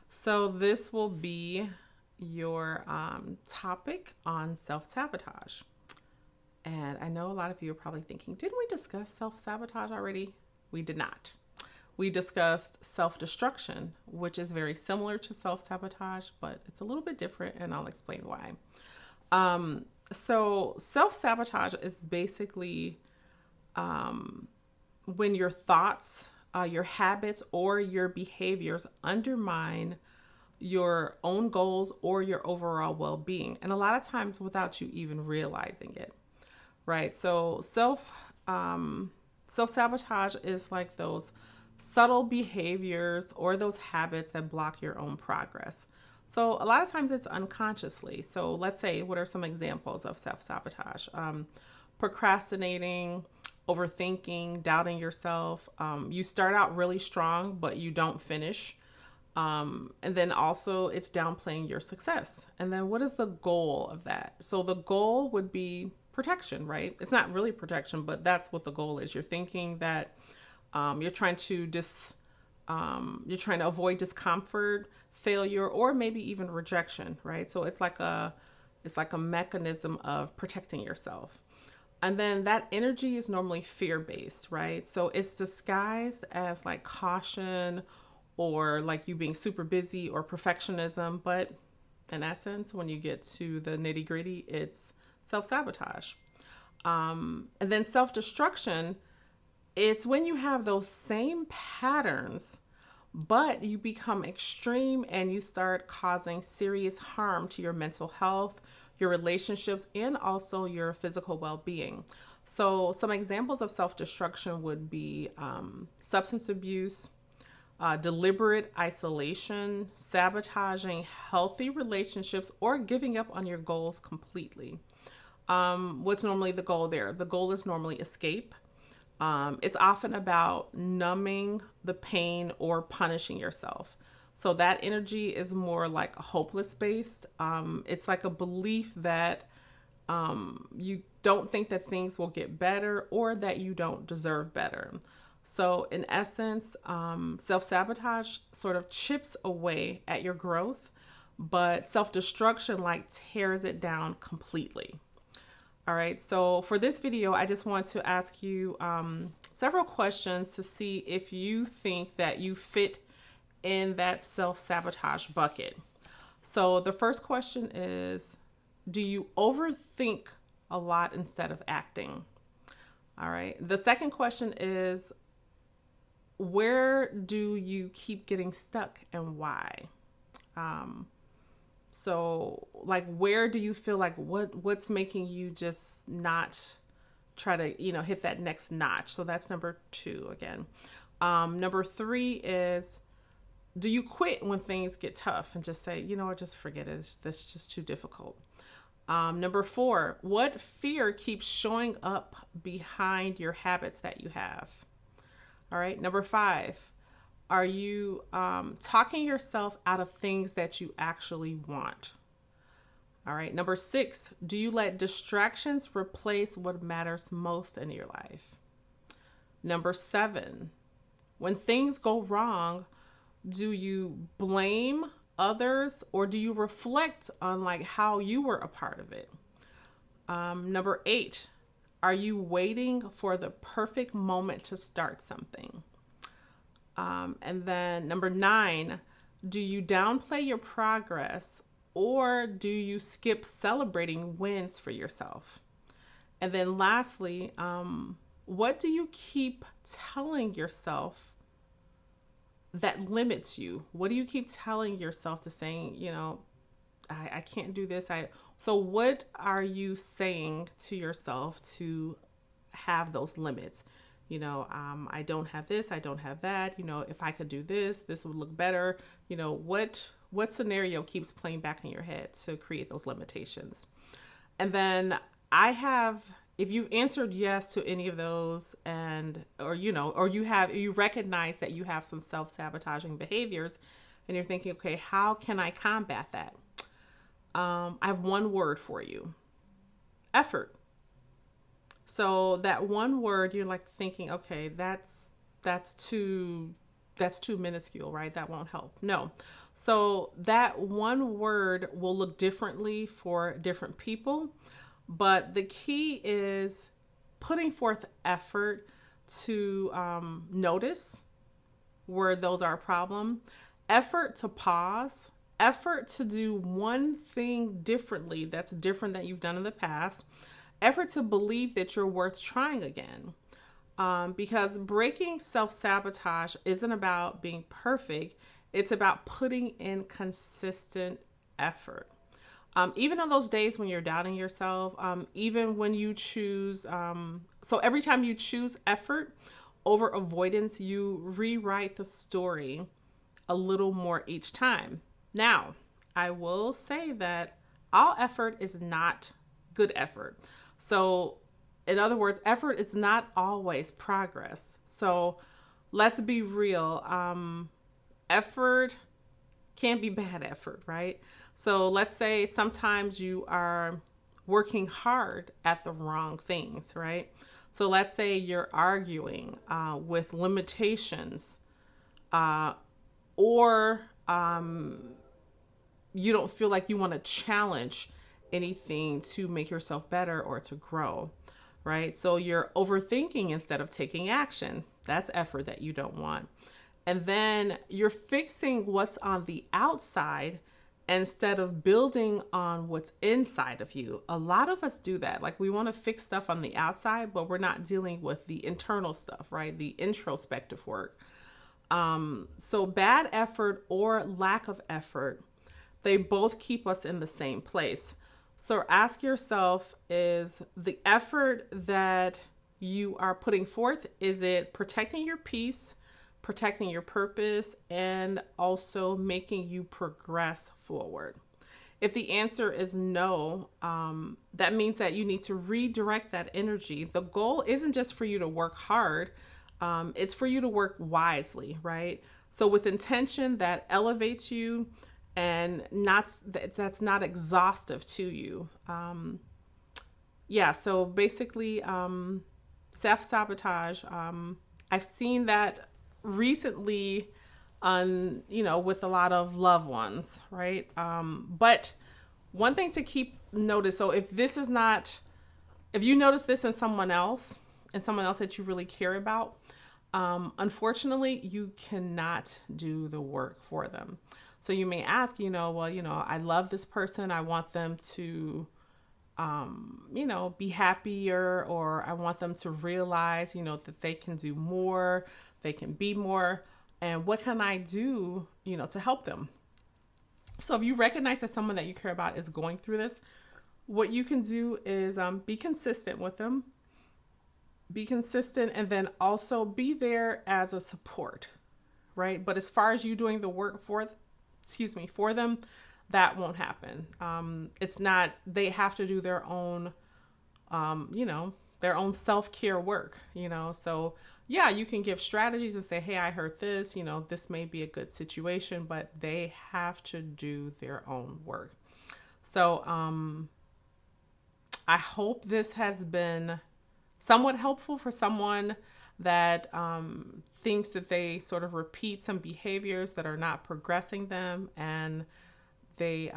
So this will be your topic on self-sabotage. And I know a lot of you are probably thinking, didn't we discuss self-sabotage already? We did not. We discussed self-destruction, which is very similar to self-sabotage, but it's a little bit different, and I'll explain why. So self-sabotage is basically when your thoughts, your habits, or your behaviors undermine your own goals or your overall well-being, and a lot of times without you even realizing it, right? So self-sabotage is like those subtle behaviors or those habits that block your own progress. So a lot of times it's unconsciously. So let's say, what are some examples of self-sabotage? Procrastinating, overthinking, doubting yourself. You start out really strong, but you don't finish. And then also it's downplaying your success. And then what is the goal of that? So the goal would be protection, right? It's not really protection, but that's what the goal is. You're thinking that you're trying to you're trying to avoid discomfort, failure, or maybe even rejection, right? So it's like a mechanism of protecting yourself. And then that energy is normally fear based, right? So it's disguised as like caution or like you being super busy or perfectionism. But in essence, when you get to the nitty gritty, it's self sabotage. And then self destruction, it's when you have those same patterns, but you become extreme and you start causing serious harm to your mental health, your relationships, and also your physical well being. So, some examples of self destruction would be substance abuse, deliberate isolation, sabotaging healthy relationships, or giving up on your goals completely. What's normally the goal there? The goal is normally escape. It's often about numbing the pain or punishing yourself. So that energy is more like hopeless based. It's like a belief that you don't think that things will get better or that you don't deserve better. So, in essence, self sabotage sort of chips away at your growth, but self destruction like tears it down completely. All right, so for this video, I just want to ask you several questions to see if you think that you fit in that self sabotage bucket. So the first question is, do you overthink a lot instead of acting? All right, the second question is, where do you keep getting stuck and why? So like, where do you feel like what's making you just not try to, hit that next notch? So that's number two again. Number three is, do you quit when things get tough and just say, just forget it. That's just too difficult. Number four, what fear keeps showing up behind your habits that you have? All right. Number five, are you talking yourself out of things that you actually want? All right. Number six, do you let distractions replace what matters most in your life? Number seven, when things go wrong, do you blame others or do you reflect on like how you were a part of it? Number eight, are you waiting for the perfect moment to start something? And then number nine, do you downplay your progress or do you skip celebrating wins for yourself? And then lastly, what do you keep telling yourself that limits you? What do you keep telling yourself to saying, I can't do this. So what are you saying to yourself to have those limits? I don't have this, I don't have that. If I could do this, this would look better. What scenario keeps playing back in your head to create those limitations? And then if you've answered yes to any of those, or you recognize that you have some self-sabotaging behaviors, and you're thinking, okay, how can I combat that? I have one word for you: effort. So that one word, you're like thinking, okay, that's too that's too minuscule, right? That won't help. No. So that one word will look differently for different people, but the key is putting forth effort to notice where those are a problem, effort to pause, effort to do one thing differently that's different that you've done in the past, effort to believe that you're worth trying again. Because breaking self sabotage isn't about being perfect, it's about putting in consistent effort. Even on those days when you're doubting yourself, even when you choose, so every time you choose effort over avoidance, you rewrite the story a little more each time. Now, I will say that all effort is not good effort. So, in other words, effort is not always progress. So, let's be real. Effort can be bad effort, right? So, let's say sometimes you are working hard at the wrong things, right? So, let's say you're arguing with limitations, or you don't feel like you want to challenge anything to make yourself better or to grow, right? So you're overthinking instead of taking action. That's effort that you don't want. And then you're fixing what's on the outside instead of building on what's inside of you. A lot of us do that. Like we want to fix stuff on the outside, but we're not dealing with the internal stuff, right? The introspective work. So bad effort or lack of effort, they both keep us in the same place. So ask yourself, is the effort that you are putting forth, is it protecting your peace, protecting your purpose, and also making you progress forward? If the answer is no, that means that you need to redirect that energy. The goal isn't just for you to work hard. It's for you to work wisely, right? So with intention that elevates you and that's not exhaustive to you. So basically, self-sabotage, I've seen that recently with a lot of loved ones, right? But one thing to keep notice, so if you notice this in someone else, and someone else that you really care about, unfortunately, you cannot do the work for them. So you may ask, I love this person. I want them to, be happier, or I want them to realize, that they can do more, they can be more. And what can I do, to help them? So if you recognize that someone that you care about is going through this, what you can do is be consistent with them. Be consistent, and then also be there as a support, right? But as far as you doing the work for them, that won't happen. It's not, they have to do their own, their own self-care work, So yeah, you can give strategies and say, hey, I heard this, this may be a good situation, but they have to do their own work. So I hope this has been somewhat helpful for someone that thinks that they sort of repeat some behaviors that are not progressing them, and they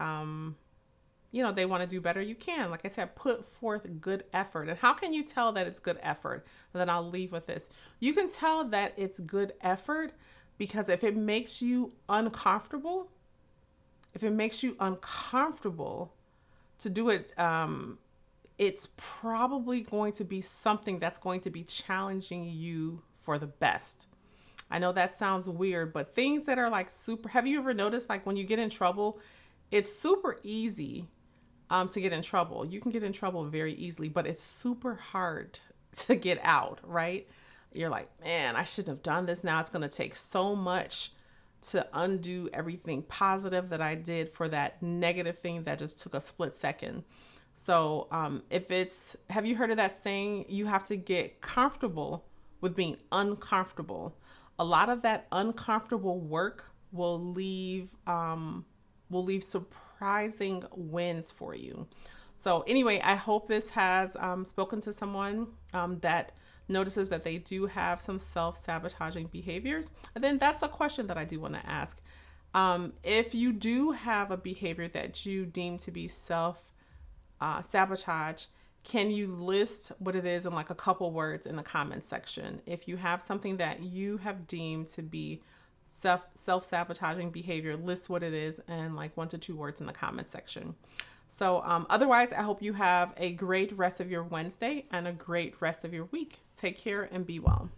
they want to do better. You can, like I said, put forth good effort. And how can you tell that it's good effort? And then I'll leave with this. You can tell that it's good effort because if it makes you uncomfortable, to do it, it's probably going to be something that's going to be challenging you for the best. I know that sounds weird, but things that are like super, have you ever noticed like when you get in trouble, it's super easy to get in trouble. You can get in trouble very easily, but it's super hard to get out, right? You're like, man, I shouldn't have done this. Now it's going to take so much to undo everything positive that I did for that negative thing that just took a split second. So have you heard of that saying? You have to get comfortable with being uncomfortable. A lot of that uncomfortable work will leave surprising wins for you. So anyway, I hope this has spoken to someone that notices that they do have some self-sabotaging behaviors, and then that's a question that I do want to ask. If you do have a behavior that you deem to be sabotage, can you list what it is in like a couple words in the comment section? If you have something that you have deemed to be self-sabotaging behavior, list what it is in like 1 to 2 words in the comment section. So otherwise, I hope you have a great rest of your Wednesday and a great rest of your week. Take care and be well.